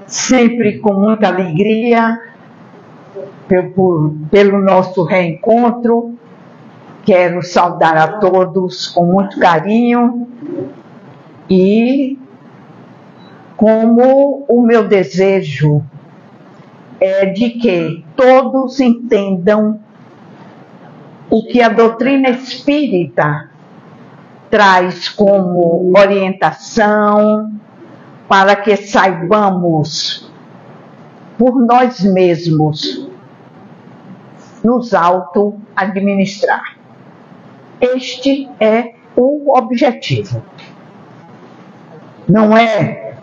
sempre com muita alegria pelo nosso reencontro. Quero saudar a todos com muito carinho e como o meu desejo é de que todos entendam o que a doutrina espírita traz como orientação para que saibamos por nós mesmos nos auto-administrar. Este é o objetivo. Não é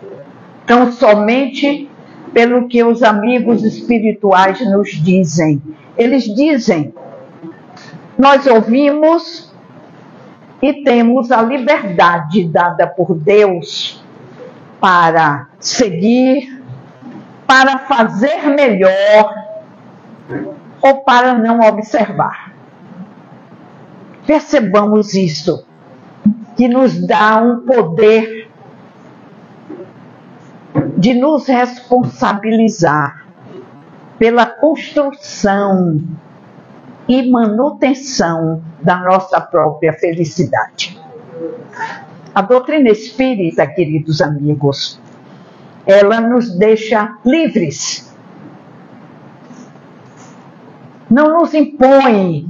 tão somente pelo que os amigos espirituais nos dizem. Eles dizem, nós ouvimos e temos a liberdade dada por Deus para seguir, para fazer melhor ou para não observar. Percebamos isso, que nos dá um poder de nos responsabilizar pela construção e manutenção da nossa própria felicidade. A doutrina espírita, queridos amigos, ela nos deixa livres. Não nos impõe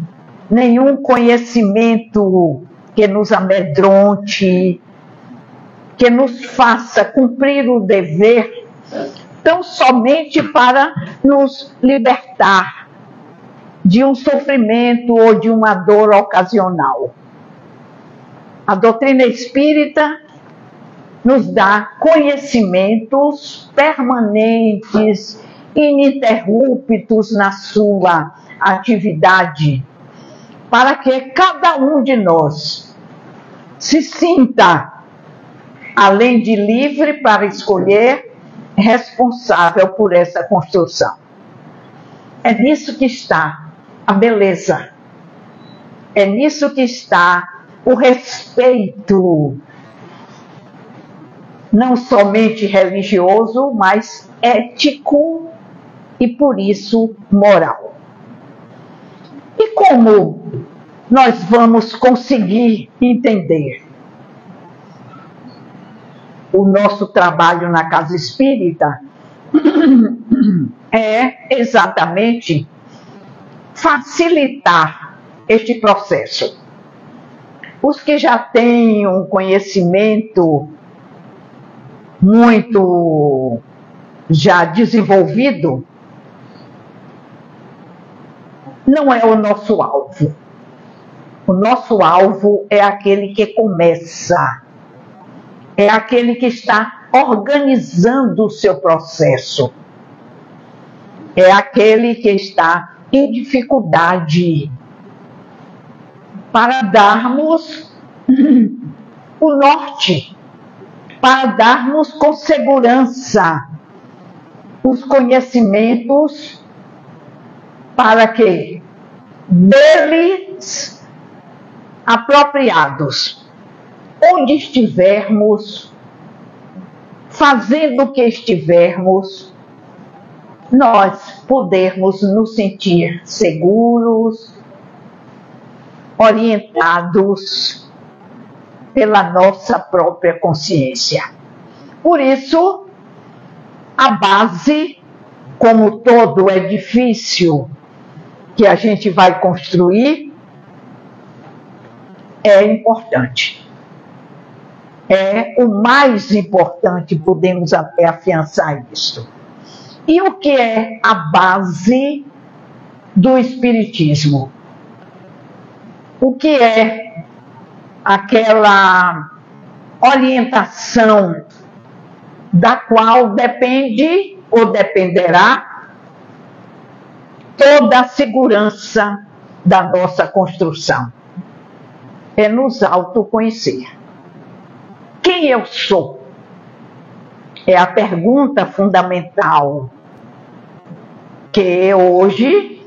nenhum conhecimento que nos amedronte, que nos faça cumprir o dever, tão somente para nos libertar de um sofrimento ou de uma dor ocasional. A doutrina espírita nos dá conhecimentos permanentes, ininterruptos na sua atividade, para que cada um de nós se sinta, além de livre para escolher, responsável por essa construção. É nisso que está a beleza. É nisso que está o respeito, não somente religioso, mas ético e, por isso, moral. E como nós vamos conseguir entender o nosso trabalho na casa espírita? É exatamente facilitar este processo. Os que já têm um conhecimento muito já desenvolvido, não é o nosso alvo. O nosso alvo é aquele que começa, é aquele que está organizando o seu processo, é aquele que está em dificuldade, para darmos o norte, para darmos com segurança os conhecimentos, para que deles apropriados, onde estivermos, fazendo o que estivermos, nós podermos nos sentir seguros, orientados pela nossa própria consciência. Por isso, a base, como todo edifício que a gente vai construir, é importante. É o mais importante, podemos até afiançar isso. E o que é a base do Espiritismo? O que é aquela orientação da qual depende ou dependerá toda a segurança da nossa construção? É nos autoconhecer. Quem eu sou? É a pergunta fundamental que hoje,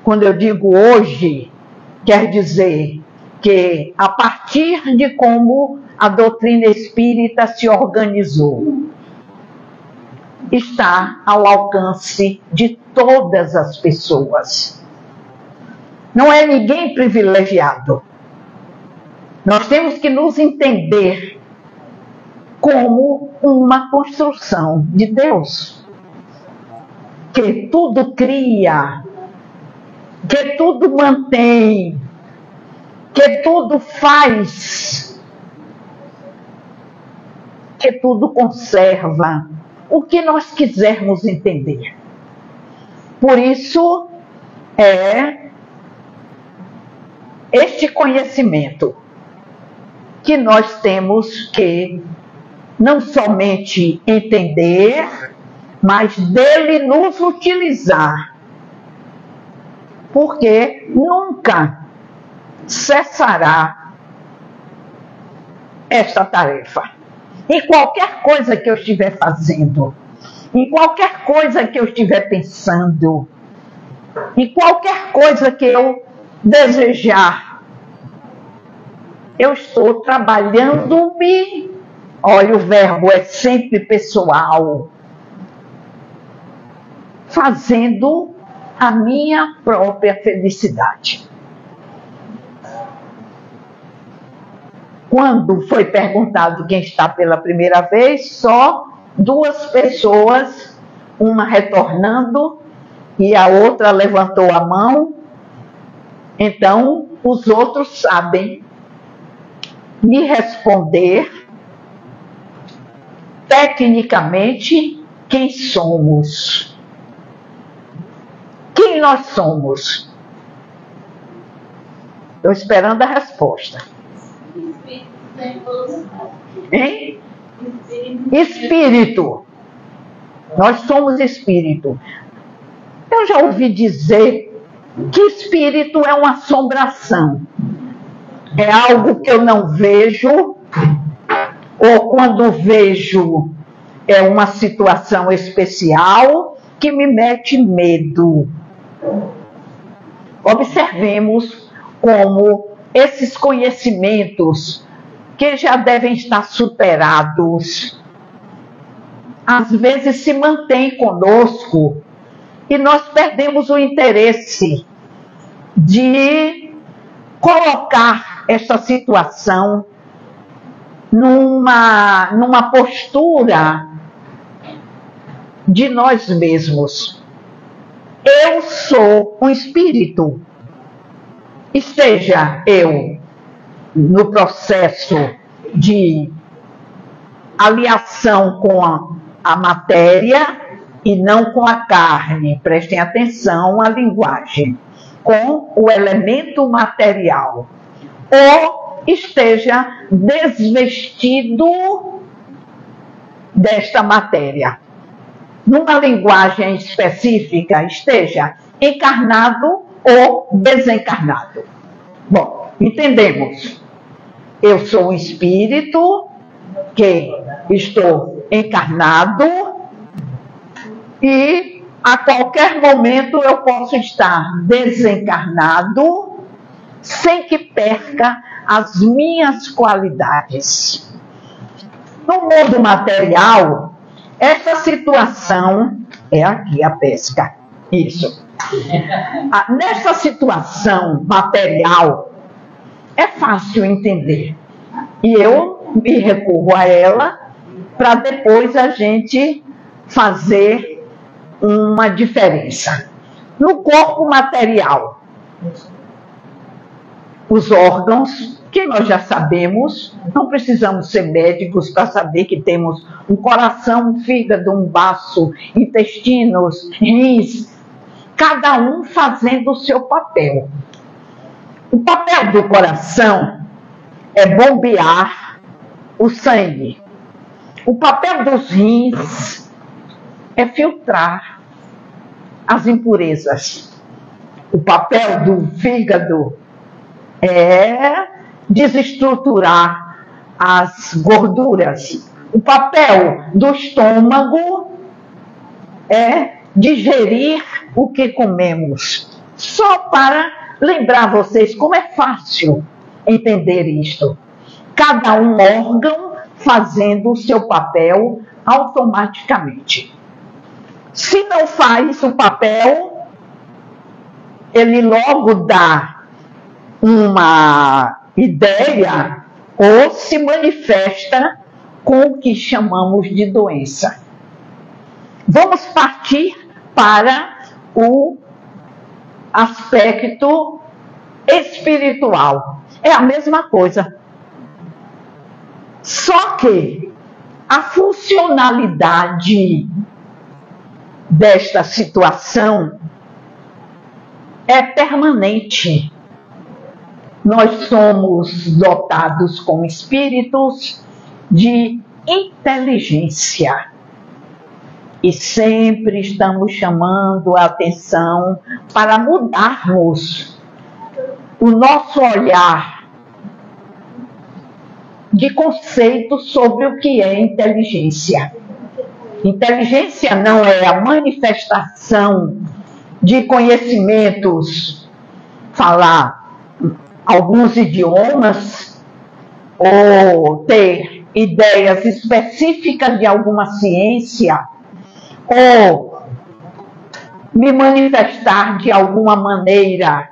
quando eu digo hoje, quer dizer que, a partir de como a doutrina espírita se organizou, está ao alcance de todas as pessoas. Não é ninguém privilegiado. Nós temos que nos entender como uma construção de Deus, que tudo cria, que tudo mantém, que tudo faz, que tudo conserva, o que nós quisermos entender. Por isso é este conhecimento que nós temos que não somente entender, mas dele nos utilizar, porque nunca cessará esta tarefa. Em qualquer coisa que eu estiver fazendo, em qualquer coisa que eu estiver pensando, em qualquer coisa que eu desejar, eu estou trabalhando-me. Olha, o verbo é sempre pessoal. Fazendo a minha própria felicidade. Quando foi perguntado quem está pela primeira vez, só 2 pessoas, uma retornando e a outra levantou a mão. Então, os outros sabem me responder tecnicamente quem somos. Quem nós somos? Estou esperando a resposta. Hein? Espírito. Nós somos espírito. Eu já ouvi dizer que espírito é uma assombração. É algo que eu não vejo, ou quando vejo é uma situação especial que me mete medo. Observemos como esses conhecimentos que já devem estar superados, às vezes se mantêm conosco e nós perdemos o interesse de colocar essa situação numa postura de nós mesmos. Eu sou um espírito. Esteja eu no processo de aliação com a matéria e não com a carne. Prestem atenção à linguagem. Com o elemento material. Ou esteja desvestido desta matéria. Numa linguagem específica, esteja encarnado ou desencarnado. Bom, entendemos. Eu sou um espírito que estou encarnado e a qualquer momento eu posso estar desencarnado sem que perca as minhas qualidades. No mundo material, essa situação é aqui a pesca. Isso. Nessa situação material, é fácil entender. E eu me recorro a ela para depois a gente fazer uma diferença. No corpo material, os órgãos, que nós já sabemos, não precisamos ser médicos para saber que temos um coração, um fígado, um baço, intestinos, rins, cada um fazendo o seu papel. O papel do coração é bombear o sangue. O papel dos rins é filtrar as impurezas. O papel do fígado é desestruturar as gorduras. O papel do estômago é digerir o que comemos. Só para lembrar vocês como é fácil entender isto. Cada um órgão fazendo o seu papel automaticamente. Se não faz o papel, ele logo dá uma ideia ou se manifesta com o que chamamos de doença. Vamos partir para o aspecto espiritual. É a mesma coisa. Só que a funcionalidade desta situação é permanente. Nós somos dotados com espíritos de inteligência. E sempre estamos chamando a atenção para mudarmos o nosso olhar de conceito sobre o que é inteligência. Inteligência não é a manifestação de conhecimentos, falar alguns idiomas, ou ter ideias específicas de alguma ciência, ou me manifestar de alguma maneira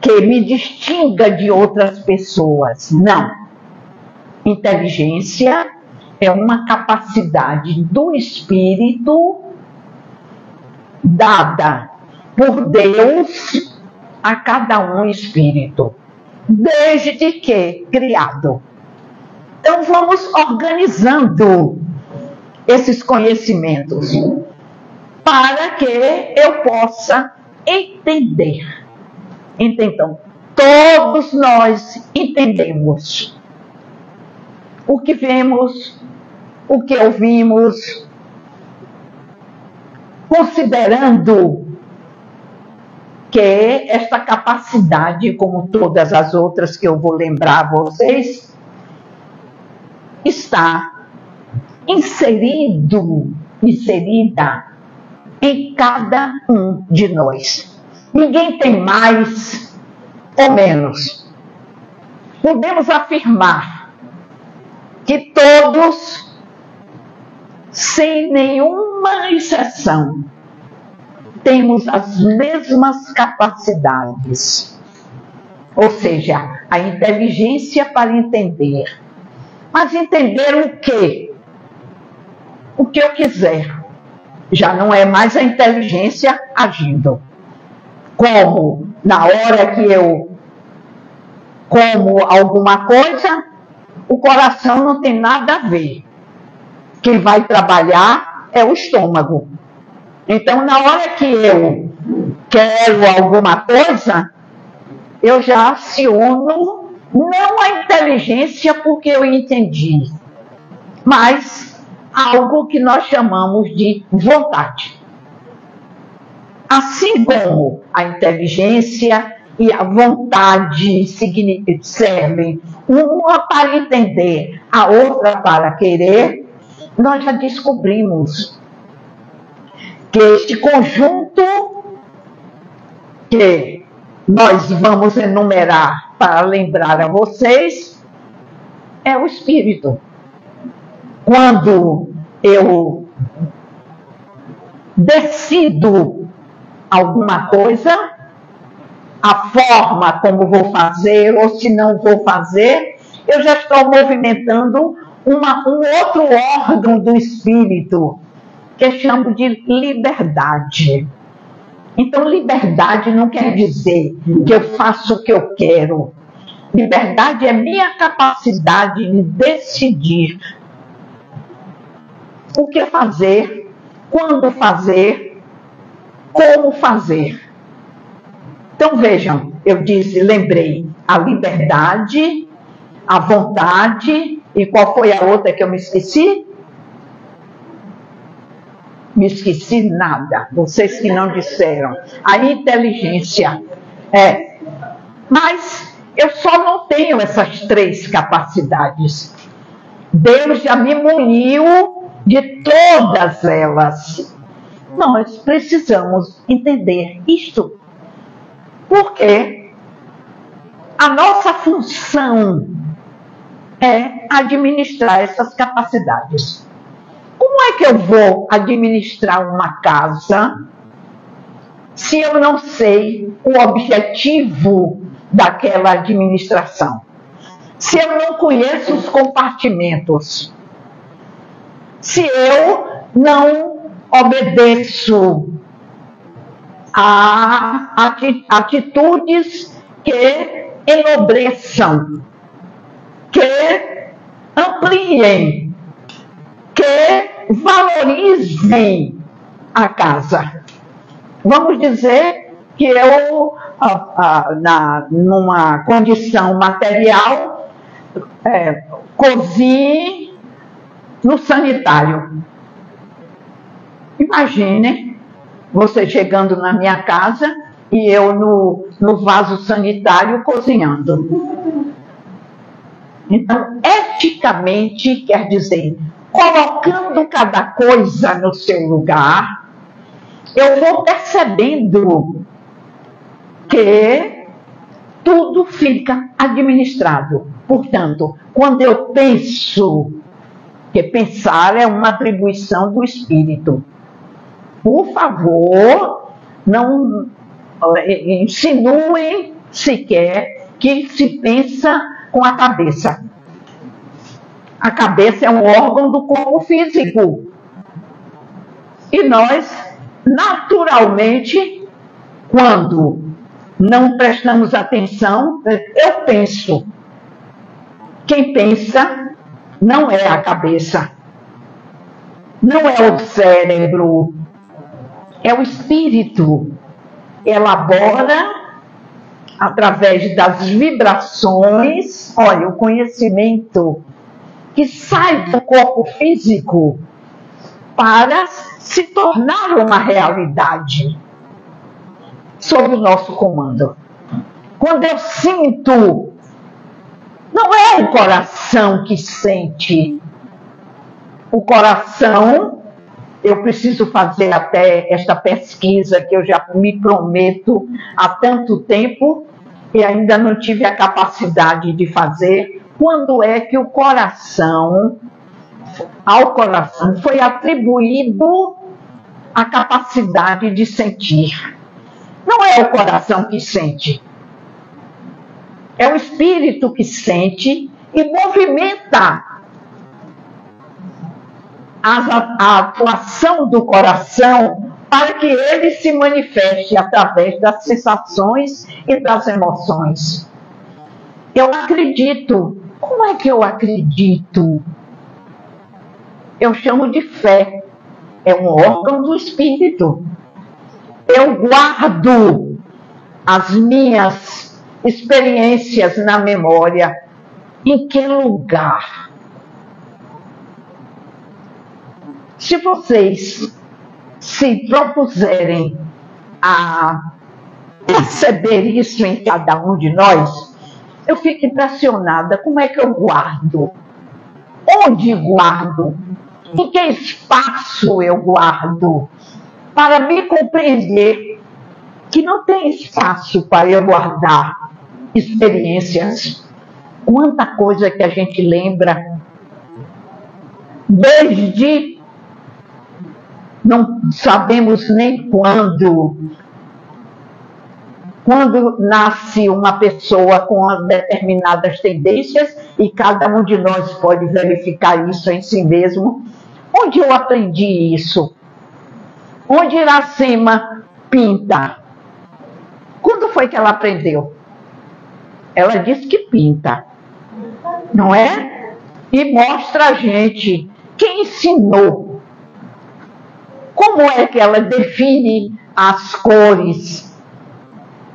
que me distinga de outras pessoas. Não. Inteligência é uma capacidade do espírito dada por Deus a cada um espírito, desde que criado. Então vamos organizando esses conhecimentos para que eu possa entender. Então, todos nós entendemos o que vemos, o que ouvimos, considerando que esta capacidade, como todas as outras que eu vou lembrar a vocês, está inserida em cada um de nós. Ninguém tem mais ou menos. Podemos afirmar que todos, sem nenhuma exceção, temos as mesmas capacidades. Ou seja, a inteligência para entender. Mas entender o quê? O que eu quiser. Já não é mais a inteligência agindo. Como na hora que eu como alguma coisa, o coração não tem nada a ver. Quem vai trabalhar é o estômago. Então, na hora que eu quero alguma coisa, eu já aciono não a inteligência porque eu entendi, mas algo que nós chamamos de vontade. Assim como a inteligência e a vontade servem uma para entender, a outra para querer, nós já descobrimos que este conjunto que nós vamos enumerar para lembrar a vocês é o espírito. Quando eu decido alguma coisa, a forma como vou fazer ou se não vou fazer, eu já estou movimentando um outro órgão do espírito, que eu chamo de liberdade. Então, liberdade não quer dizer que eu faço o que eu quero. Liberdade é minha capacidade de decidir o que fazer, quando fazer, como fazer. Então, vejam, eu lembrei a liberdade, a vontade, e qual foi a outra que eu me esqueci? Me esqueci nada, vocês que não disseram. A inteligência. Mas eu só não tenho essas três capacidades. Deus já me muniu de todas elas. Nós precisamos entender isto. Porque A nossa função é administrar essas capacidades. Como é que eu vou administrar uma casa se eu não sei o objetivo daquela administração? Se eu não conheço os compartimentos? Se eu não obedeço a atitudes que enobreçam, que ampliem, que valorizem a casa. Vamos dizer que eu, numa condição material, cozinhe no sanitário. Imagine você chegando na minha casa e eu no vaso sanitário cozinhando. Então, eticamente, quer dizer, colocando cada coisa no seu lugar, eu vou percebendo que tudo fica administrado. Portanto, quando eu penso, que pensar é uma atribuição do espírito, por favor, não insinuem sequer que se pensa com a cabeça. A cabeça é um órgão do corpo físico. E nós, naturalmente, quando não prestamos atenção, eu penso. Quem pensa não é a cabeça, não é o cérebro, é o espírito. Elabora através das vibrações, olha, o conhecimento que sai do corpo físico para se tornar uma realidade sob o nosso comando. Quando eu sinto, não é o coração que sente. O coração, eu preciso fazer até esta pesquisa que eu já me prometo há tanto tempo e ainda não tive a capacidade de fazer. Quando é que ao coração foi atribuído a capacidade de sentir? Não é o coração que sente. É o espírito que sente e movimenta a atuação do coração para que ele se manifeste através das sensações e das emoções. Eu acredito. Como é que eu acredito? Eu chamo de fé. É um órgão do espírito. Eu guardo as minhas experiências na memória. Em que lugar? Se vocês se propuserem a perceber isso em cada um de nós, eu fico impressionada. Como é que eu guardo? Onde guardo? Em que espaço eu guardo? Para me compreender que não tem espaço para eu guardar experiências. Quanta coisa que a gente lembra desde não sabemos nem quando nasce uma pessoa com determinadas tendências, e cada um de nós pode verificar isso em si mesmo. Onde eu aprendi isso? Onde Iracema pinta? Quando foi que ela aprendeu? Ela disse que pinta, não é? E mostra a gente quem ensinou. Como é que ela define as cores?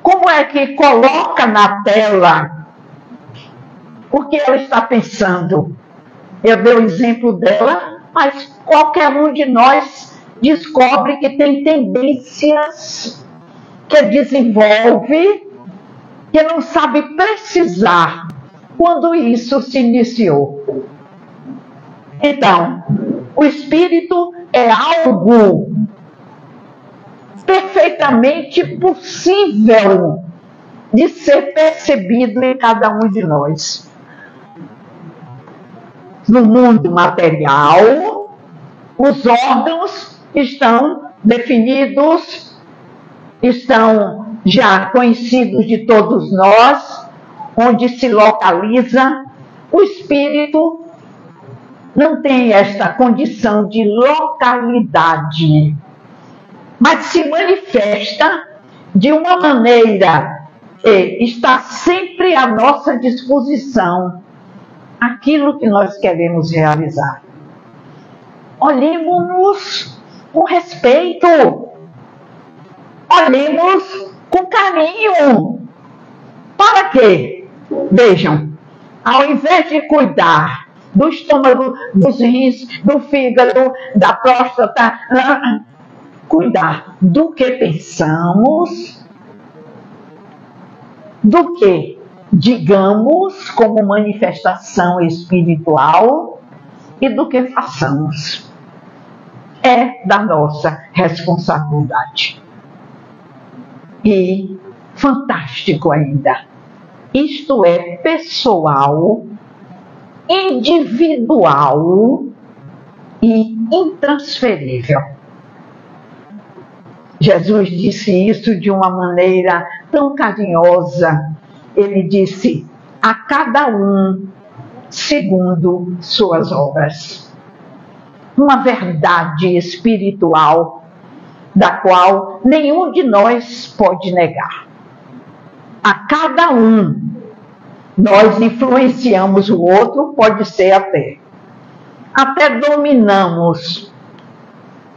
Como é que coloca na tela o que ela está pensando? Eu dei o exemplo dela, mas qualquer um de nós descobre que tem tendências, que desenvolve, que não sabe precisar quando isso se iniciou. Então, o espírito é algo perfeitamente possível de ser percebido em cada um de nós. No mundo material, os órgãos estão definidos, estão já conhecidos de todos nós, onde se localiza. O espírito não tem esta condição de localidade, mas se manifesta de uma maneira que está sempre à nossa disposição aquilo que nós queremos realizar. Olhemos-nos com respeito, olhemos com carinho. Para quê? Vejam, ao invés de cuidar do estômago, dos rins, do fígado, da próstata, cuidar do que pensamos, do que digamos como manifestação espiritual e do que façamos. É da nossa responsabilidade. E fantástico ainda, isto é pessoal, individual e intransferível. Jesus disse isso de uma maneira tão carinhosa. Ele disse: a cada um segundo suas obras. Uma verdade espiritual da qual nenhum de nós pode negar. A cada um nós influenciamos o outro, pode ser até dominamos,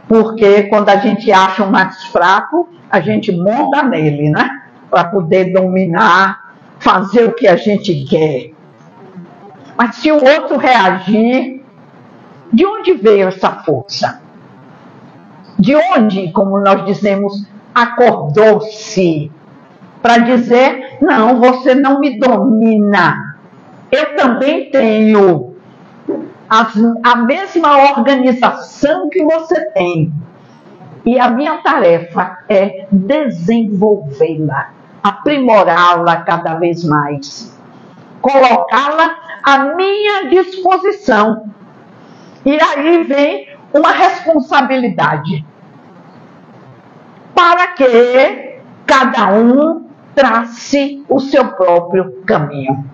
porque quando a gente acha um mais fraco, a gente monta nele, né? Para poder dominar, fazer o que a gente quer. Mas se o outro reagir, de onde veio essa força? De onde, como nós dizemos, acordou-se para dizer: não, você não me domina. Eu também tenho a mesma organização que você tem. E a minha tarefa é desenvolvê-la, aprimorá-la cada vez mais, colocá-la à minha disposição. E aí vem uma responsabilidade para que cada um trace o seu próprio caminho.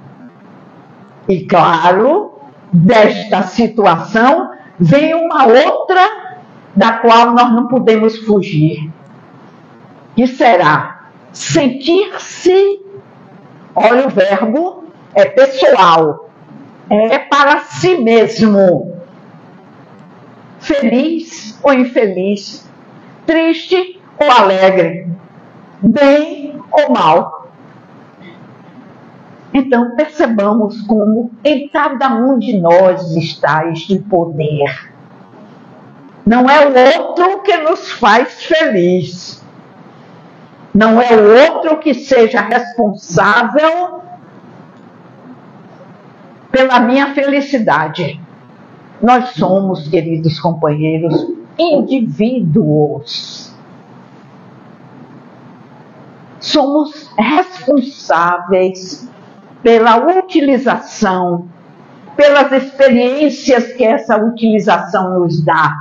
E claro, desta situação vem uma outra da qual nós não podemos fugir, que será sentir-se, olha o verbo, é pessoal, é para si mesmo, feliz ou infeliz, triste ou alegre, bem ou mal. Então percebamos como em cada um de nós está este poder. Não é o outro que nos faz feliz. Não é o outro que seja responsável pela minha felicidade. Nós somos, queridos companheiros, indivíduos. Somos responsáveis pela utilização, pelas experiências que essa utilização nos dá.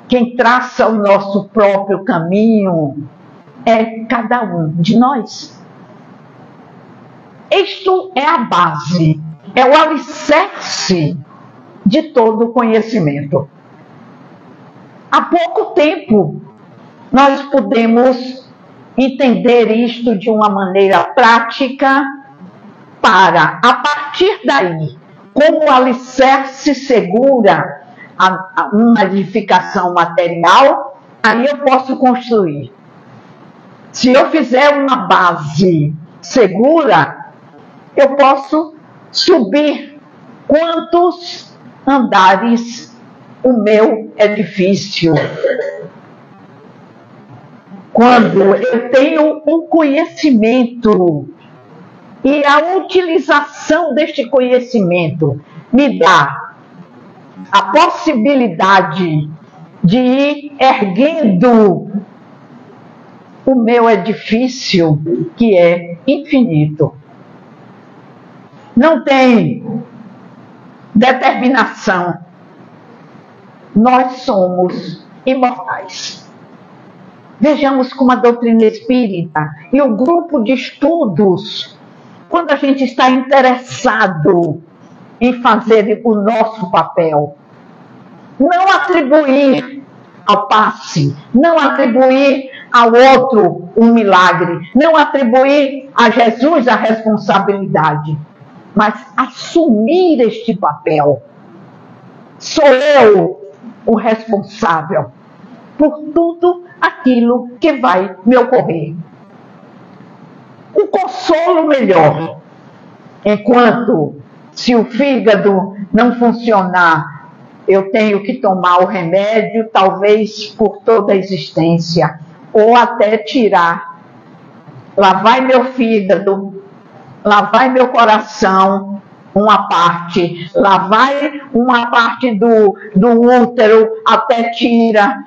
Quem traça o nosso próprio caminho é cada um de nós. Isto é a base, é o alicerce de todo o conhecimento. Há pouco tempo nós podemos entender isto de uma maneira prática para, a partir daí, como o alicerce segura uma edificação material, aí eu posso construir. Se eu fizer uma base segura, eu posso subir quantos andares o meu edifício. Quando eu tenho um conhecimento e a utilização deste conhecimento me dá a possibilidade de ir erguendo o meu edifício, que é infinito. Não tem determinação. Nós somos imortais. Vejamos como a doutrina espírita e o grupo de estudos, quando a gente está interessado em fazer o nosso papel, não atribuir ao passe, não atribuir ao outro um milagre, não atribuir a Jesus a responsabilidade, mas assumir este papel. Sou eu o responsável por tudo aquilo que vai me ocorrer. Um consolo melhor, enquanto se o fígado não funcionar, eu tenho que tomar o remédio, talvez por toda a existência, ou até tirar. Lá vai meu fígado, lá vai meu coração, uma parte, lá vai uma parte do útero, até tira.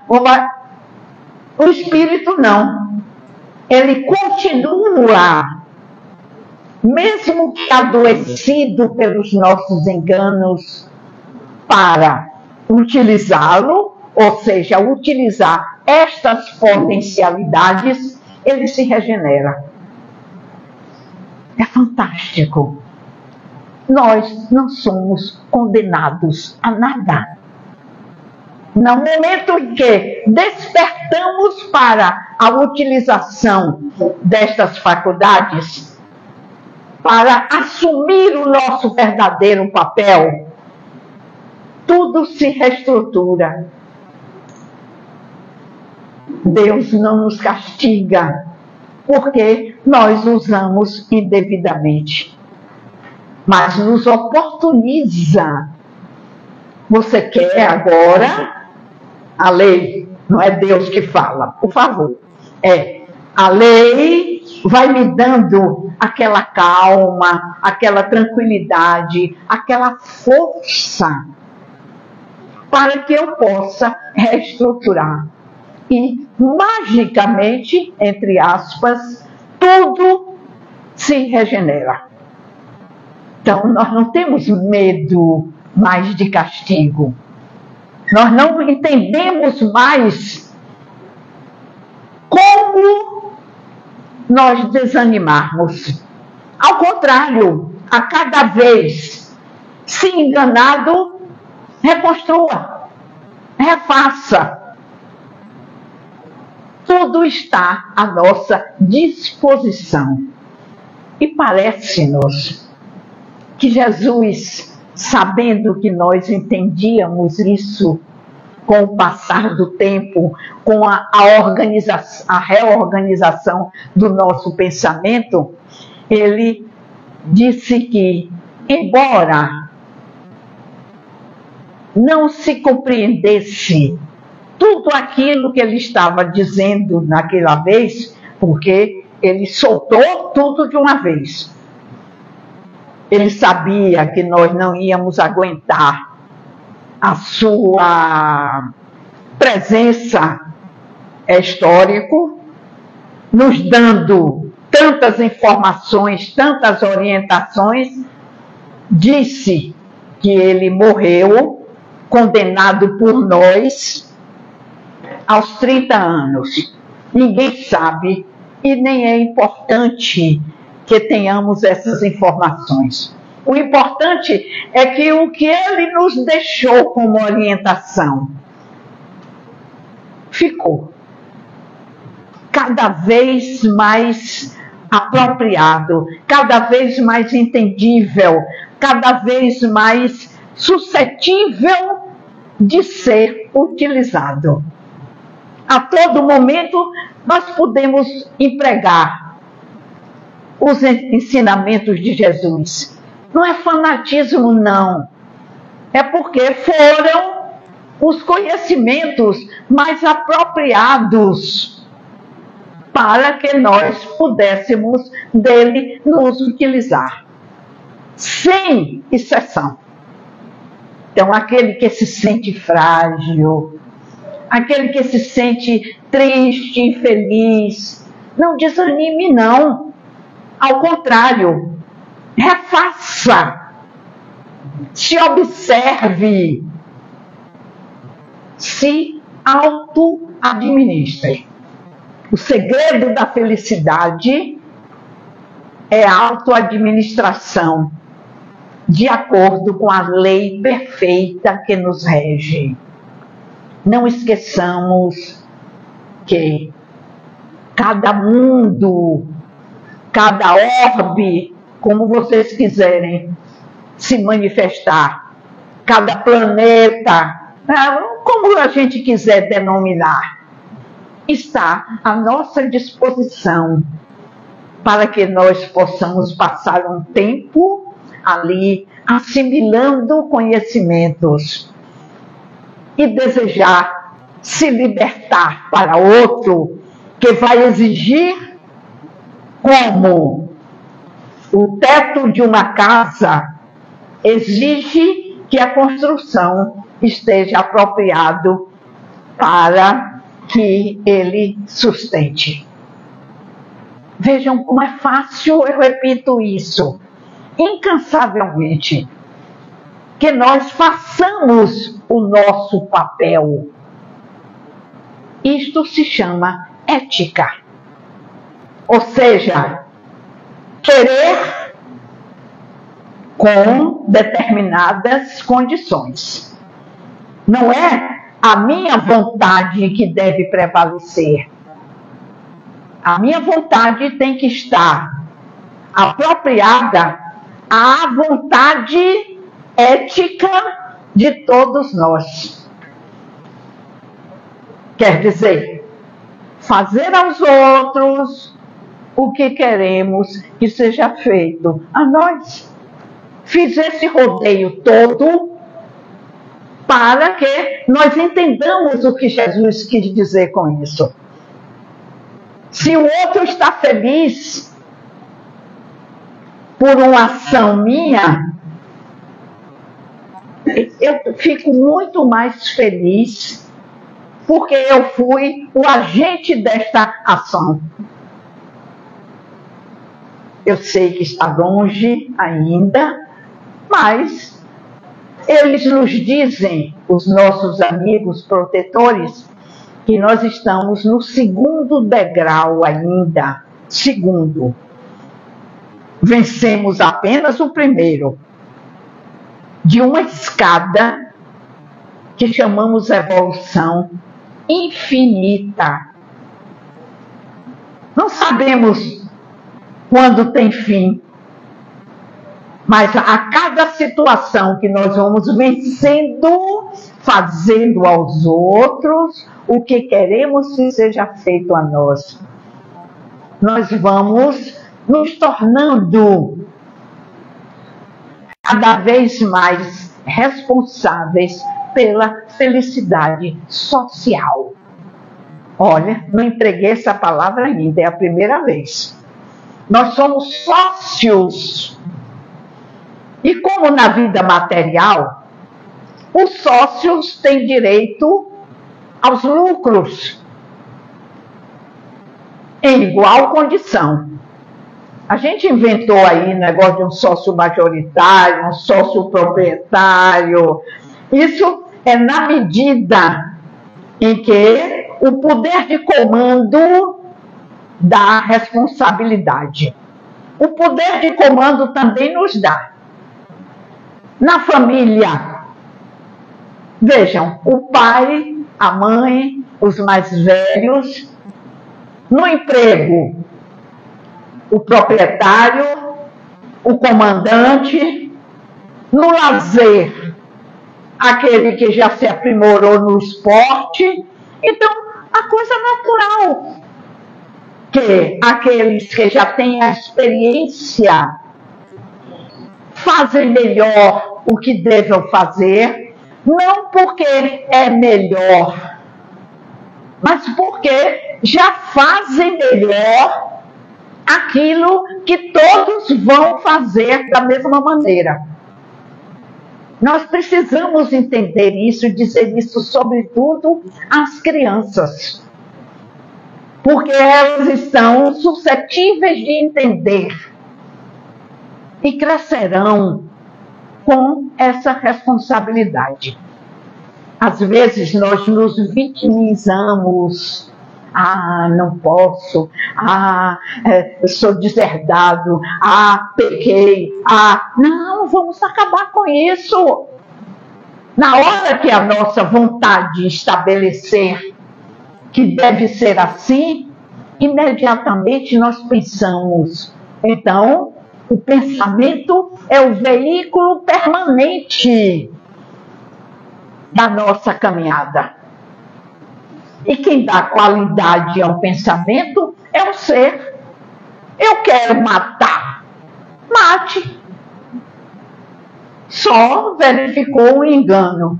O espírito não. Ele continua, mesmo que adoecido pelos nossos enganos, para utilizá-lo, ou seja, utilizar estas potencialidades, ele se regenera. É fantástico. Nós não somos condenados a nada. No momento em que despertamos para a utilização destas faculdades, para assumir o nosso verdadeiro papel, tudo se reestrutura. Deus não nos castiga porque nós usamos indevidamente, mas nos oportuniza. Você quer agora a lei? Não é Deus que fala, por favor. A lei vai me dando aquela calma, aquela tranquilidade, aquela força para que eu possa reestruturar. E magicamente, entre aspas, tudo se regenera. Então, nós não temos medo mais de castigo. Nós não entendemos mais como nós desanimarmos. Ao contrário, a cada vez, se enganado, reconstrua, refaça. Tudo está à nossa disposição. E parece-nos que Jesus, sabendo que nós entendíamos isso com o passar do tempo, com a reorganização do nosso pensamento, ele disse que, embora não se compreendesse tudo aquilo que ele estava dizendo naquela vez, porque ele soltou tudo de uma vez. Ele sabia que nós não íamos aguentar a sua presença histórica, nos dando tantas informações, tantas orientações. Disse que ele morreu, condenado por nós, aos 30 anos. Ninguém sabe e nem é importante que tenhamos essas informações. O importante é que o que ele nos deixou como orientação ficou cada vez mais apropriado, cada vez mais entendível, cada vez mais suscetível de ser utilizado. A todo momento nós podemos empregar os ensinamentos de Jesus. Não é fanatismo, não. É porque foram os conhecimentos mais apropriados para que nós pudéssemos dele nos utilizar, sem exceção. Então, aquele que se sente frágil, aquele que se sente triste, infeliz, não desanime, não. Ao contrário, refaça, se observe, se auto-administre. O segredo da felicidade é a auto-administração, de acordo com a lei perfeita que nos rege. Não esqueçamos que cada mundo, cada orbe, como vocês quiserem se manifestar, cada planeta, como a gente quiser denominar, está à nossa disposição para que nós possamos passar um tempo ali assimilando conhecimentos e desejar se libertar para outro que vai exigir como o teto de uma casa exige que a construção esteja apropriado para que ele sustente. Vejam como é fácil, eu repito isso, incansavelmente, que nós façamos o nosso papel. Isto se chama ética. Ou seja, querer com determinadas condições. Não é a minha vontade que deve prevalecer. A minha vontade tem que estar apropriada à vontade ética de todos nós. Quer dizer, fazer aos outros o que queremos que seja feito a nós. Fiz esse rodeio todo para que nós entendamos o que Jesus quis dizer com isso. Se o outro está feliz por uma ação minha, eu fico muito mais feliz porque eu fui o agente desta ação. Eu sei que está longe ainda, mas eles nos dizem, os nossos amigos protetores, que nós estamos no segundo degrau ainda. Segundo. Vencemos apenas o primeiro de uma escada que chamamos evolução infinita. Não sabemos quando tem fim, mas a cada situação que nós vamos vencendo, fazendo aos outros o que queremos que seja feito a nós, nós vamos nos tornando cada vez mais responsáveis pela felicidade social. Olha, não empreguei essa palavra ainda, é a primeira vez. Nós somos sócios. E como na vida material, os sócios têm direito aos lucros em igual condição. A gente inventou aí o negócio de um sócio majoritário, um sócio proprietário. Isso é na medida em que o poder de comando dá responsabilidade. O poder de comando também nos dá. Na família, vejam, o pai, a mãe, os mais velhos. No emprego, o proprietário, o comandante. No lazer, aquele que já se aprimorou no esporte. Então, a coisa natural que aqueles que já têm a experiência fazem melhor o que devem fazer, não porque é melhor, mas porque já fazem melhor aquilo que todos vão fazer da mesma maneira. Nós precisamos entender isso e dizer isso, sobretudo, às crianças, porque elas estão suscetíveis de entender e crescerão com essa responsabilidade. Às vezes nós nos vitimizamos. Ah, não posso. Ah, sou deserdado. Ah, pequei. Ah, não, vamos acabar com isso. Na hora que a nossa vontade estabelecer que deve ser assim, imediatamente nós pensamos. Então, o pensamento é o veículo permanente da nossa caminhada. E quem dá qualidade ao pensamento é o ser. Eu quero matar. Mate. Só verificou o engano.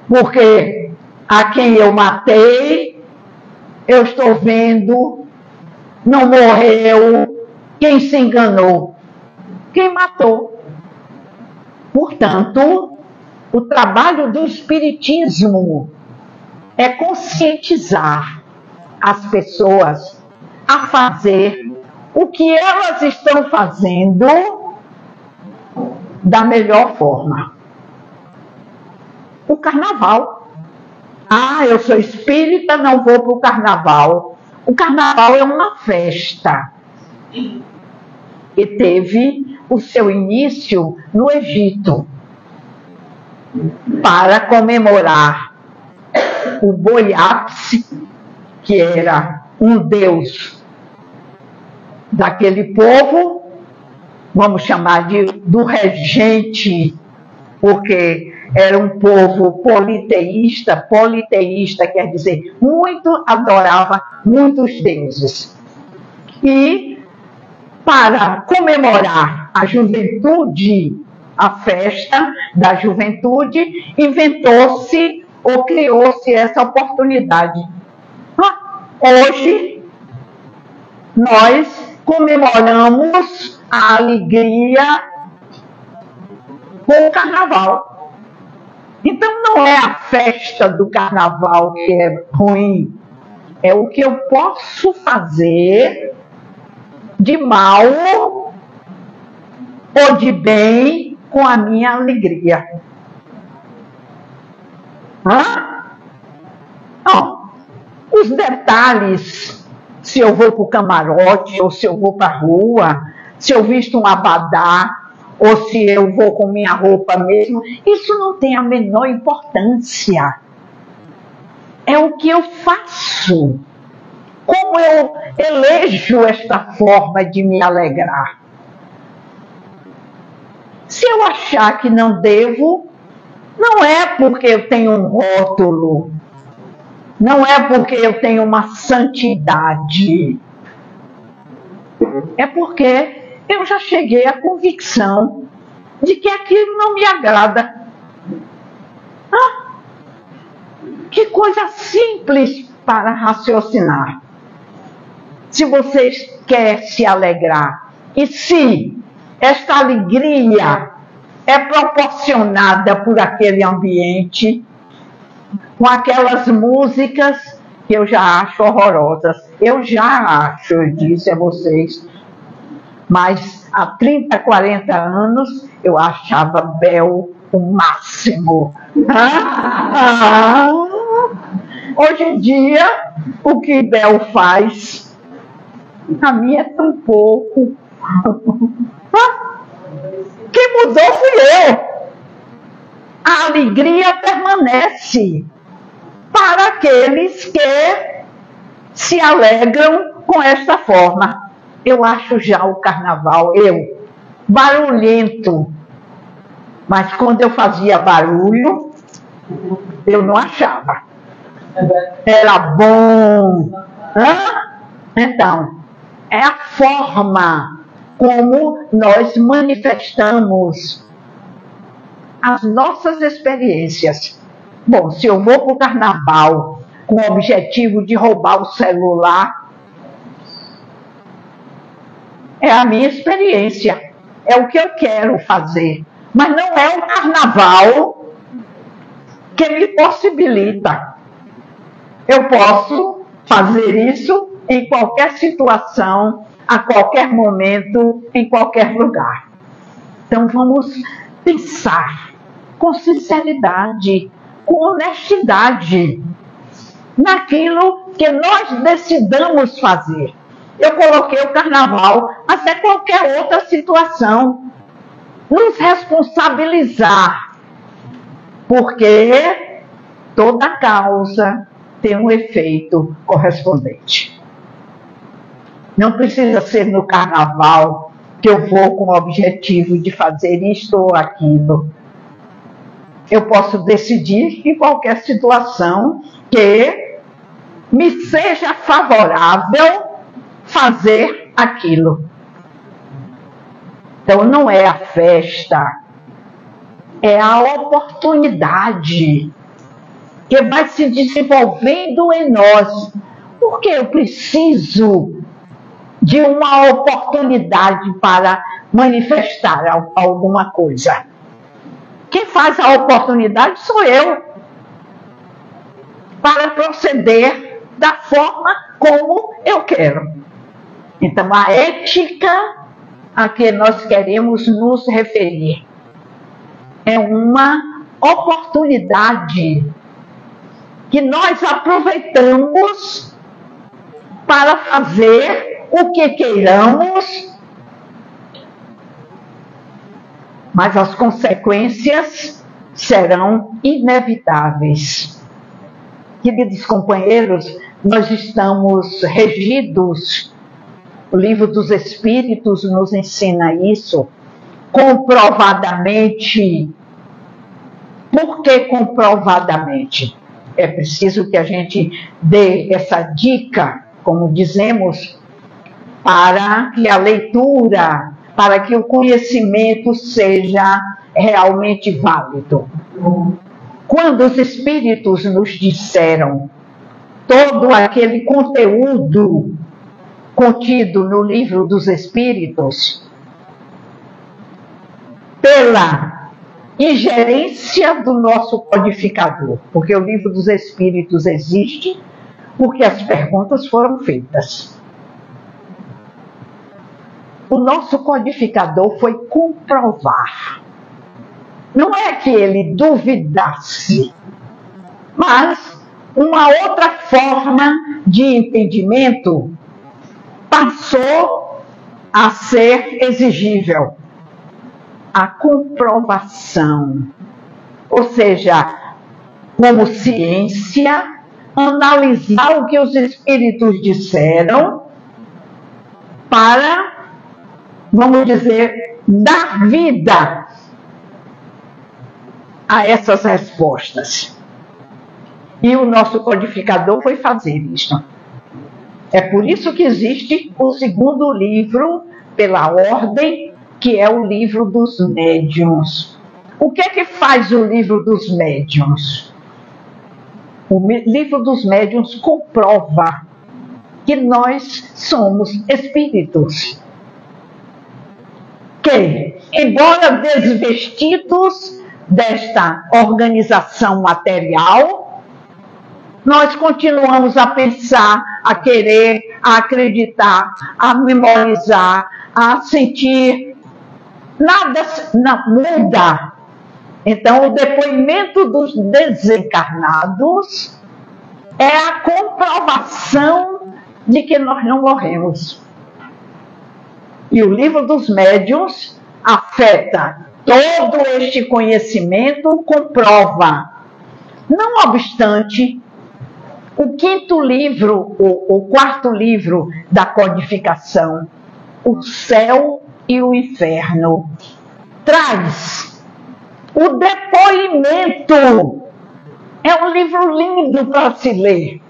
Porque a quem eu matei, eu estou vendo, não morreu. Quem se enganou? Quem matou? Portanto, o trabalho do Espiritismo é conscientizar as pessoas a fazer o que elas estão fazendo da melhor forma. O carnaval. Ah, eu sou espírita, não vou para o carnaval. O carnaval é uma festa que teve o seu início no Egito para comemorar o Boiapse, que era um deus daquele povo, vamos chamar do regente, porque era um povo politeísta. Politeísta quer dizer muito, adorava muitos deuses. E para comemorar a juventude, a festa da juventude, inventou-se ou criou-se essa oportunidade. Hoje, nós comemoramos a alegria com o carnaval. Então, não é a festa do carnaval que é ruim, é o que eu posso fazer de mal ou de bem com a minha alegria. Não. Os detalhes, se eu vou para o camarote, ou se eu vou para a rua, se eu visto um abadá, ou se eu vou com minha roupa mesmo, isso não tem a menor importância. É o que eu faço. Como eu elejo esta forma de me alegrar. Se eu achar que não devo, não é porque eu tenho um rótulo, não é porque eu tenho uma santidade, é porque eu já cheguei à convicção de que aquilo não me agrada. Que coisa simples para raciocinar. Se você quer se alegrar, e se esta alegria é proporcionada por aquele ambiente, com aquelas músicas que eu já acho horrorosas. Eu já acho, eu disse a vocês, mas há 30, 40 anos eu achava Bel o máximo. Hoje em dia, o que Bel faz, a mim é tão pouco. Quem mudou fui eu. A alegria permanece para aqueles que se alegram com esta forma. Eu acho já o carnaval, barulhento. Mas quando eu fazia barulho, eu não achava. Era bom. Então, é a forma como nós manifestamos as nossas experiências. Bom, se eu vou para o carnaval com o objetivo de roubar o celular, é a minha experiência, é o que eu quero fazer. Mas não é o carnaval que me possibilita. Eu posso fazer isso em qualquer situação, a qualquer momento, em qualquer lugar. Então vamos pensar com sinceridade, com honestidade, naquilo que nós decidamos fazer. Eu coloquei o carnaval, mas é qualquer outra situação. Nos responsabilizar, porque toda causa tem um efeito correspondente. Não precisa ser no carnaval que eu vou com o objetivo de fazer isto ou aquilo. Eu posso decidir em qualquer situação que me seja favorável fazer aquilo. Então não é a festa, é a oportunidade que vai se desenvolvendo em nós. Porque eu preciso de uma oportunidade para manifestar alguma coisa. Quem faz a oportunidade sou eu, para proceder da forma como eu quero. Então, a ética a que nós queremos nos referir é uma oportunidade que nós aproveitamos para fazer o que queiramos, mas as consequências serão inevitáveis. Queridos companheiros, nós estamos regidos, o Livro dos Espíritos nos ensina isso, comprovadamente. Por que comprovadamente? É preciso que a gente dê essa dica, como dizemos, para que a leitura, para que o conhecimento seja realmente válido. Quando os Espíritos nos disseram todo aquele conteúdo contido no Livro dos Espíritos, pela ingerência do nosso codificador, porque o Livro dos Espíritos existe porque as perguntas foram feitas. O nosso codificador foi comprovar. Não é que ele duvidasse, mas uma outra forma de entendimento passou a ser exigível. A comprovação. Ou seja, como ciência, analisar o que os Espíritos disseram para, vamos dizer, dar vida a essas respostas. E o nosso codificador foi fazer isso. É por isso que existe o segundo livro, pela ordem, que é o Livro dos Médiuns. O que é que faz o Livro dos Médiuns? O Livro dos Médiuns comprova que nós somos espíritos. Que, embora desvestidos desta organização material, nós continuamos a pensar, a querer, a acreditar, a memorizar, a sentir. Nada muda. Então, o depoimento dos desencarnados é a comprovação de que nós não morremos. E o Livro dos Médiuns afeta todo este conhecimento, comprova. Não obstante, o quinto livro, o quarto livro da codificação, o céu e o inferno, traz o depoimento. É um livro lindo para se ler.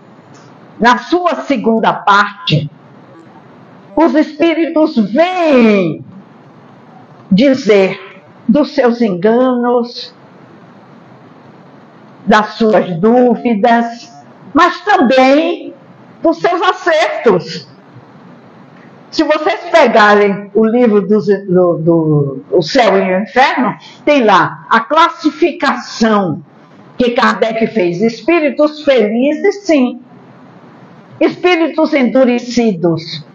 Na sua segunda parte, os Espíritos vêm dizer dos seus enganos, das suas dúvidas, mas também dos seus acertos. Se vocês pegarem o livro do Céu e o Inferno, tem lá a classificação que Kardec fez. Espíritos felizes, sim. Espíritos endurecidos.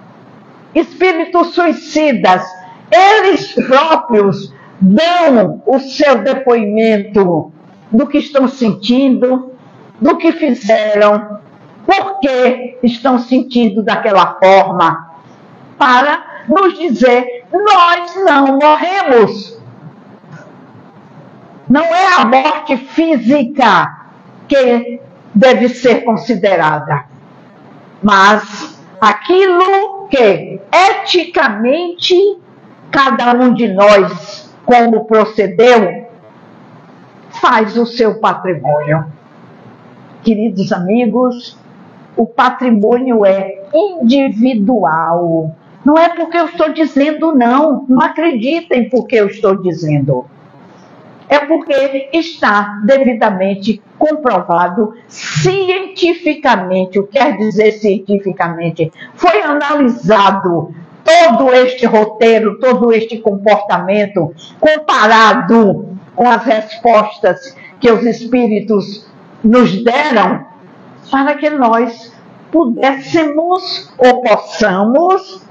Espíritos suicidas. Eles próprios dão o seu depoimento do que estão sentindo, do que fizeram, por que estão sentindo daquela forma, para nos dizer: nós não morremos. Não é a morte física que deve ser considerada, mas aquilo que eticamente cada um de nós, como procedeu, faz o seu patrimônio. Queridos amigos, o patrimônio é individual. Não é porque eu estou dizendo, não. Não acreditem porque eu estou dizendo. É porque está devidamente comprovado cientificamente. O que quer dizer cientificamente? Foi analisado todo este roteiro, todo este comportamento, comparado com as respostas que os espíritos nos deram, para que nós pudéssemos ou possamos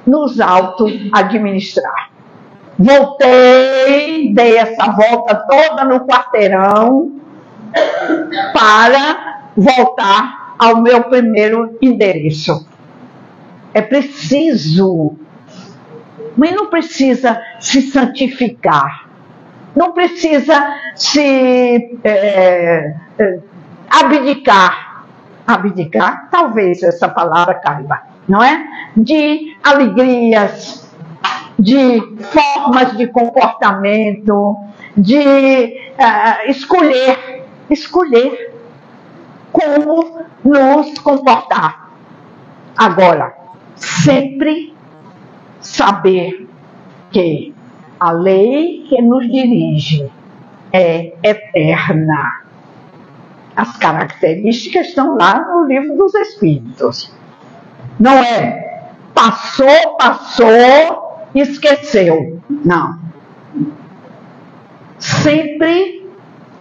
nos auto-administrar. Voltei, dei essa volta toda no quarteirão para voltar ao meu primeiro endereço. É preciso, mas não precisa se santificar, não precisa se abdicar. Abdicar, talvez essa palavra caiba, não é? De alegrias, de formas de comportamento, de escolher como nos comportar. Agora, sempre saber que a lei que nos dirige é eterna. As características estão lá no Livro dos Espíritos. Não é passou, esqueceu. Não. Sempre,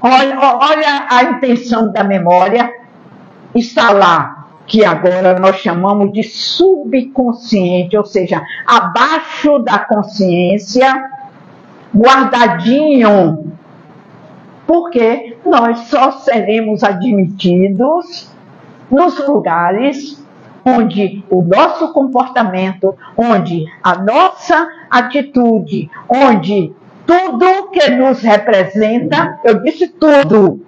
olha a intenção da memória, está lá, que agora nós chamamos de subconsciente, ou seja, abaixo da consciência, guardadinho, porque nós só seremos admitidos nos lugares onde o nosso comportamento, onde a nossa atitude, onde tudo que nos representa, eu disse tudo,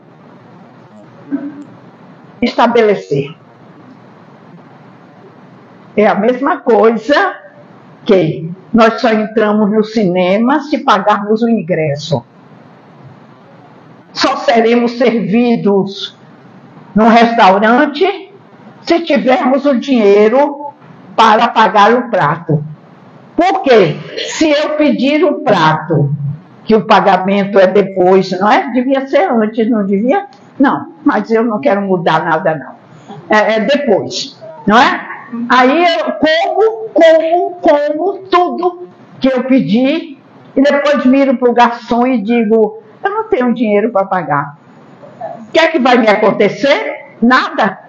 estabelecer. É a mesma coisa que nós só entramos no cinema se pagarmos o ingresso. Só seremos servidos no restaurante se tivermos o dinheiro para pagar o prato. Por quê? Se eu pedir o prato, que o pagamento é depois, não é? Devia ser antes, não devia? Não, mas eu não quero mudar nada, não. É depois, não é? Aí eu como tudo que eu pedi e depois viro para o garçom e digo: eu não tenho dinheiro para pagar. O que é que vai me acontecer? Nada.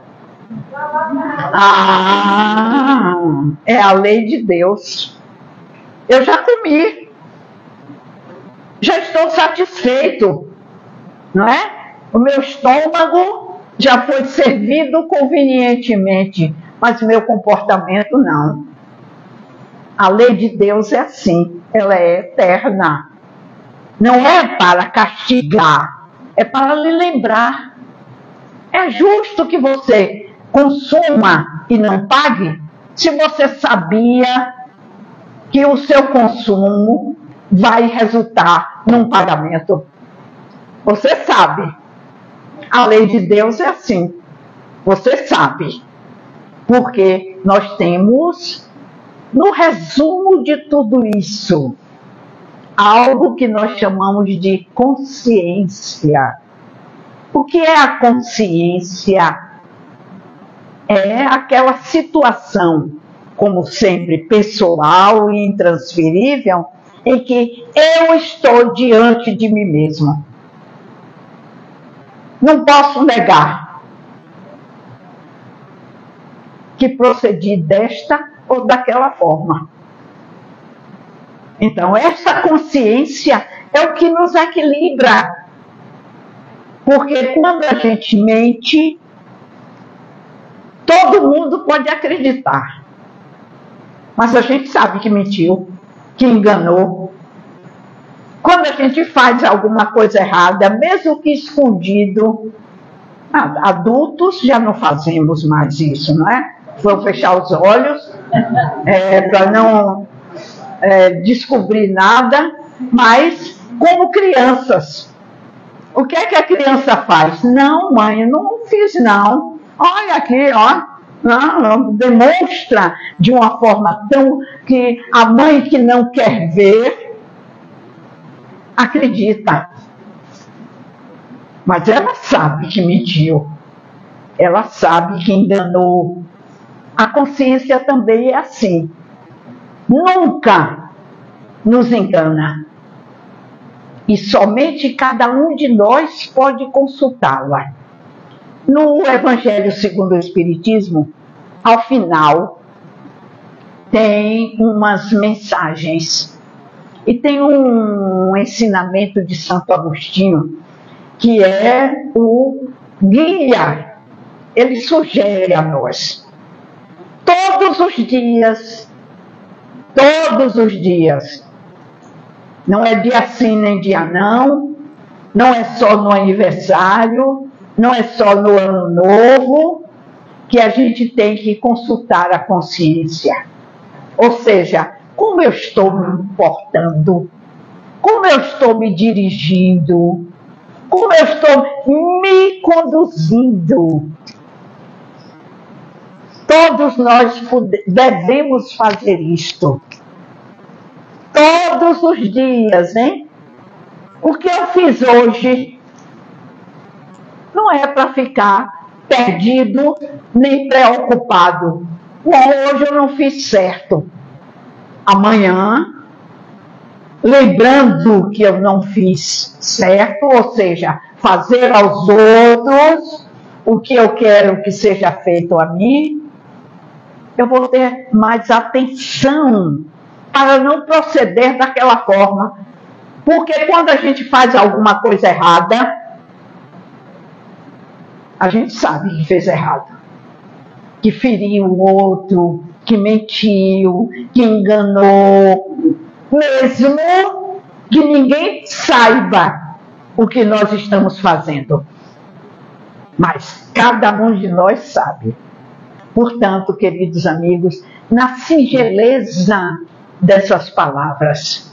É a lei de Deus. Eu já comi. Já estou satisfeito. Não é? O meu estômago já foi servido convenientemente, mas o meu comportamento não. A lei de Deus é assim. Ela é eterna. Não é para castigar, é para lhe lembrar. É justo que você consuma e não pague, se você sabia que o seu consumo vai resultar num pagamento. Você sabe. A lei de Deus é assim. Você sabe. Porque nós temos, no resumo de tudo isso, algo que nós chamamos de consciência. O que é a consciência? É aquela situação, como sempre, pessoal e intransferível, em que eu estou diante de mim mesmo. Não posso negar que procedi desta ou daquela forma. Então, essa consciência é o que nos equilibra. Porque quando a gente mente, todo mundo pode acreditar. Mas a gente sabe que mentiu, que enganou. Quando a gente faz alguma coisa errada, mesmo que escondido, adultos já não fazemos mais isso, não é? Vou fechar os olhos para não descobrir nada, mas como crianças. O que é que a criança faz? Não, mãe, eu não fiz não. Olha aqui, ó. Não, demonstra de uma forma tão que a mãe que não quer ver acredita. Mas ela sabe que mentiu. Ela sabe que enganou. A consciência também é assim. Nunca nos engana. E somente cada um de nós pode consultá-la. No Evangelho segundo o Espiritismo, ao final, tem umas mensagens. E tem um ensinamento de Santo Agostinho, que é o guia. Ele sugere a nós. Todos os dias, não é dia sim nem dia não, não é só no aniversário, não é só no ano novo, que a gente tem que consultar a consciência. Ou seja, como eu estou me portando, como eu estou me dirigindo, como eu estou me conduzindo. Todos nós devemos fazer isto. Todos os dias, hein? O que eu fiz hoje não é para ficar perdido nem preocupado. Bom, hoje eu não fiz certo. Amanhã, lembrando que eu não fiz certo, ou seja, fazer aos outros o que eu quero que seja feito a mim, eu vou ter mais atenção para não proceder daquela forma. Porque quando a gente faz alguma coisa errada, a gente sabe que fez errado. Que feriu o outro, que mentiu, que enganou. Mesmo que ninguém saiba o que nós estamos fazendo. Mas cada um de nós sabe. Portanto, queridos amigos, na singeleza dessas palavras,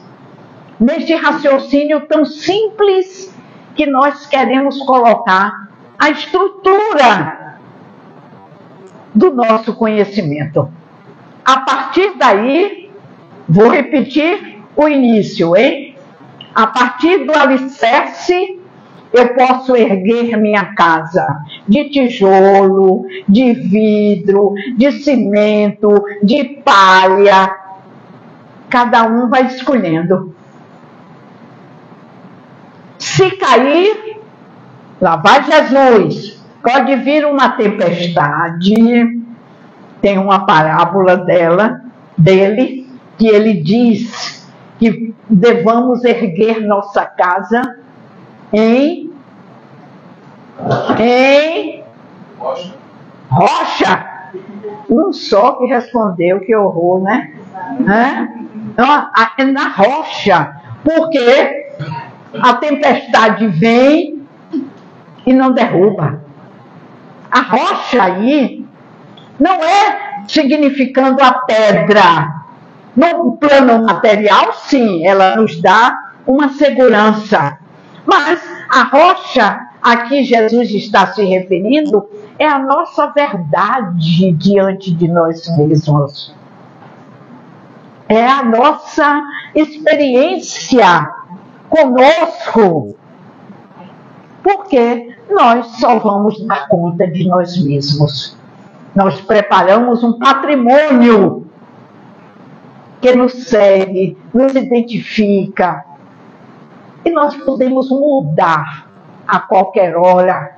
neste raciocínio tão simples que nós queremos colocar a estrutura do nosso conhecimento. A partir daí, vou repetir o início, hein? A partir do alicerce, eu posso erguer minha casa de tijolo, de vidro, de cimento, de palha. Cada um vai escolhendo. Se cair, lá vai Jesus. Pode vir uma tempestade. Tem uma parábola dele, que ele diz que devamos erguer nossa casa em rocha. Um só que respondeu, que horror, né? É na rocha, porque a tempestade vem e não derruba. A rocha aí não é significando a pedra. No plano material, sim, ela nos dá uma segurança. Mas a rocha a que Jesus está se referindo é a nossa verdade diante de nós mesmos. É a nossa experiência conosco. Porque nós só vamos dar conta de nós mesmos. Nós preparamos um patrimônio que nos segue, nos identifica. E nós podemos mudar a qualquer hora.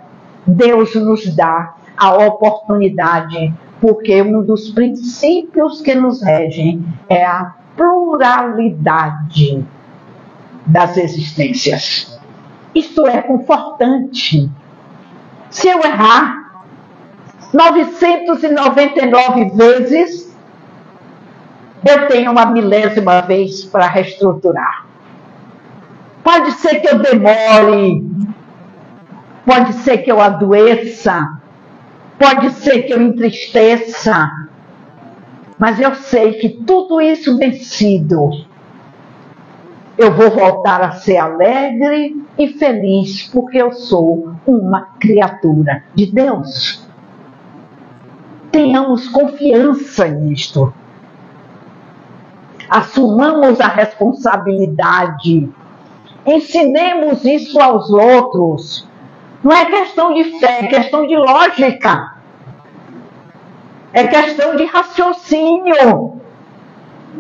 Deus nos dá a oportunidade, porque um dos princípios que nos regem é a pluralidade das existências. Isto é confortante. Se eu errar 999 vezes, eu tenho uma milésima vez para reestruturar. Pode ser que eu demore, pode ser que eu adoeça, pode ser que eu entristeça, mas eu sei que tudo isso vencido, eu vou voltar a ser alegre e feliz, porque eu sou uma criatura de Deus. Tenhamos confiança nisto. Assumamos a responsabilidade. Ensinemos isso aos outros. Não é questão de fé, é questão de lógica. É questão de raciocínio.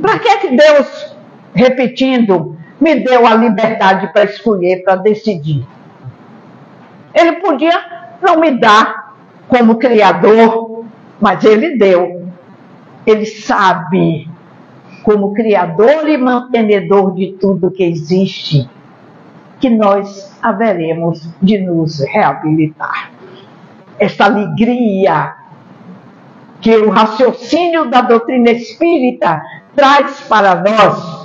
Para que Deus, repetindo, me deu a liberdade para escolher, para decidir? Ele podia não me dar como criador, mas Ele deu. Ele sabe, como criador e mantenedor de tudo que existe, que nós haveremos de nos reabilitar. Esta alegria que o raciocínio da doutrina espírita traz para nós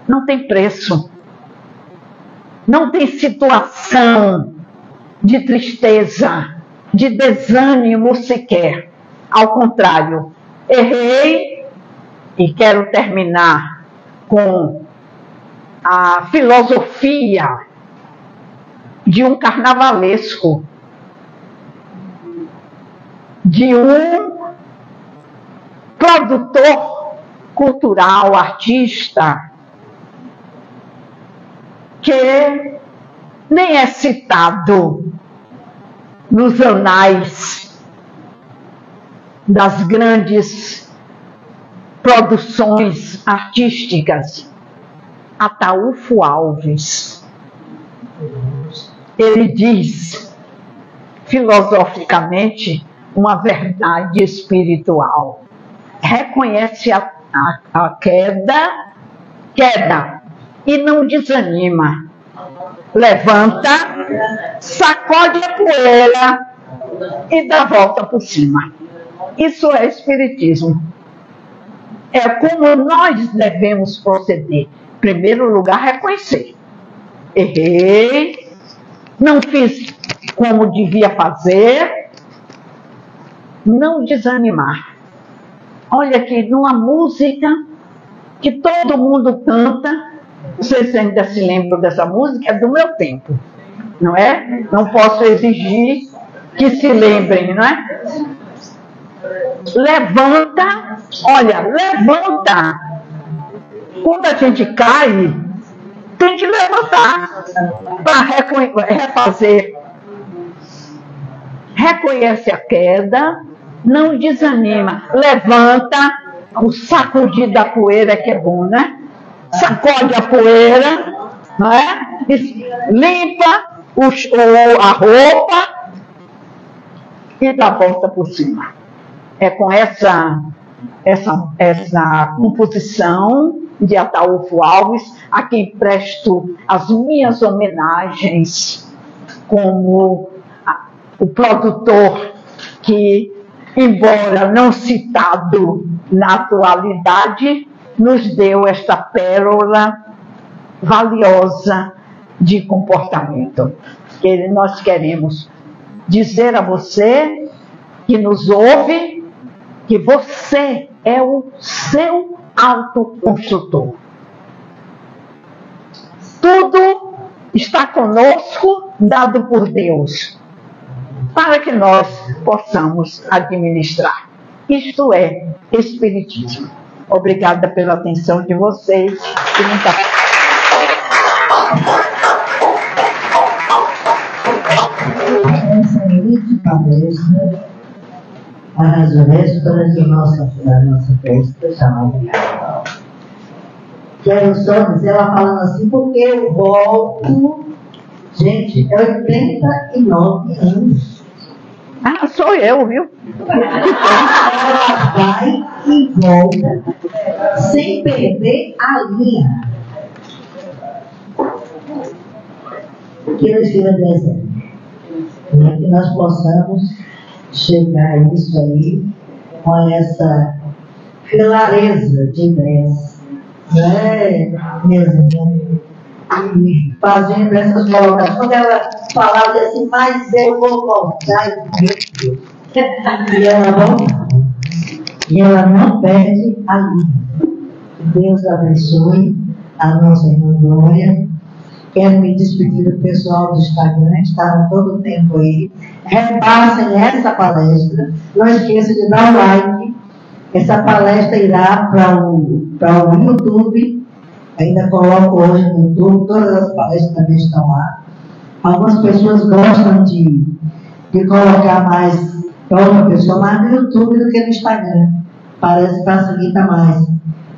não tem preço. Não tem situação de tristeza, de desânimo sequer. Ao contrário, errei e quero terminar com a filosofia de um carnavalesco, de um produtor cultural, artista, que nem é citado nos anais das grandes produções artísticas, Ataúfo Alves. Ele diz, filosoficamente, uma verdade espiritual. Reconhece a queda e não desanima. Levanta, sacode a poeira e dá a volta por cima. Isso é espiritismo. É como nós devemos proceder. Em primeiro lugar, reconhecer. Errei, não fiz como devia fazer, não desanimar. Olha aqui, numa música que todo mundo canta, vocês ainda se lembram dessa música, é do meu tempo, não é? Não posso exigir que se lembrem, não é? Levanta, olha, levanta. Quando a gente cai, tem que levantar para refazer. Reconhece a queda, não desanima, levanta, o sacudir da poeira que é bom, né? Sacode a poeira, não é? Limpa a roupa e dá a volta por cima. É com essa composição de Ataúfo Alves a quem presto as minhas homenagens como o produtor que, embora não citado na atualidade, nos deu esta pérola valiosa de comportamento. Que nós queremos dizer a você que nos ouve que você é o seu autoconstrutor. Tudo está conosco, dado por Deus, para que nós possamos administrar. Isto é Espiritismo. Obrigada pela atenção de vocês. E muita... Essa elite palestra as vésperas da nossa festa chamada Carnaval. Quero só dizer, ela falando assim, porque eu volto, gente, é 89 anos. Ah, sou eu, viu? Ela vai e volta sem perder a linha. Que eu estive dizendo, né? Que nós possamos chegar a isso aí com essa clareza de ideias, né, mesmo, e fazendo essas colocações. Quando ela falava assim, mas eu vou voltar, e ela volta, e ela não perde a linha. Deus abençoe a nossa irmã Glória. Quero me despedir do pessoal do Instagram, que estavam todo o tempo aí. Repassem essa palestra. Não esqueça de dar o like. Essa palestra irá para o YouTube. Ainda coloco hoje no YouTube. Todas as palestras também estão lá. Algumas pessoas gostam de colocar mais para outra pessoa mais no YouTube do que no Instagram. Parece que facilita mais.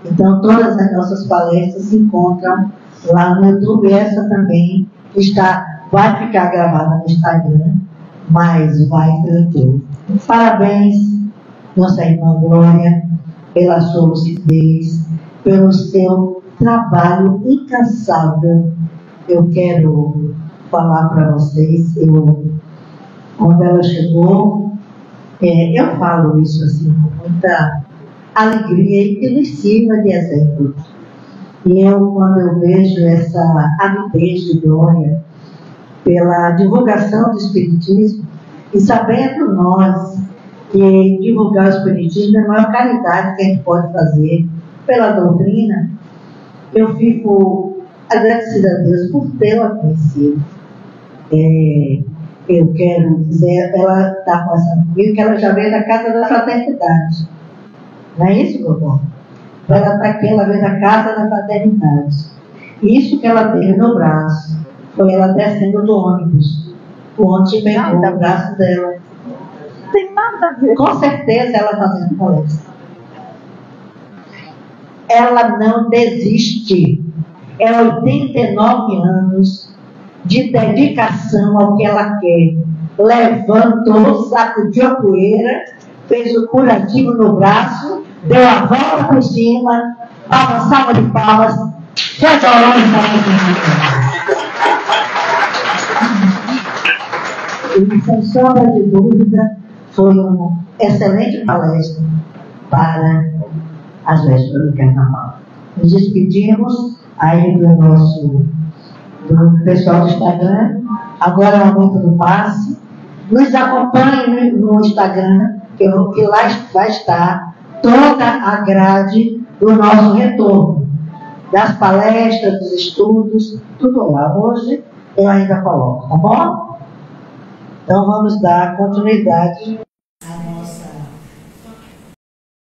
Então, todas as nossas palestras se encontram lá no YouTube. Essa também vai ficar gravada no Instagram, mas vai para o YouTube. Parabéns, nossa irmã Glória, pela sua lucidez, pelo seu trabalho incansável. Eu quero falar para vocês, quando ela chegou, eu falo isso assim com muita alegria e que nos sirva de exemplo. E quando eu vejo essa avidez de Glória pela divulgação do Espiritismo, e sabendo nós que divulgar o Espiritismo é a maior caridade que a gente pode fazer pela doutrina, eu fico agradecida a Deus por tê-la conhecido. Eu quero dizer, ela está conversando comigo que ela já veio da Casa da Fraternidade. Não é isso, vovó? Ela está aqui, ela veio da Casa da Fraternidade. Isso que ela teve no braço foi ela descendo do ônibus. O ônibus pegou o braço dela. Não tem nada a ver. Com certeza ela fazendo palestra. Ela não desiste. É 89 anos de dedicação ao que ela quer. Levantou, sacudiu a poeira, fez o curativo no braço, deu a volta por cima, salva de palmas. E sem sombra de dúvida, foi uma excelente palestra para as vésperas do Carnaval. Nos despedimos aí do pessoal do Instagram. Agora é o momento do passe. Nos acompanhe no Instagram, que lá vai estar toda a grade do nosso retorno, das palestras, dos estudos, tudo lá. Hoje eu ainda coloco, tá bom? Então vamos dar continuidade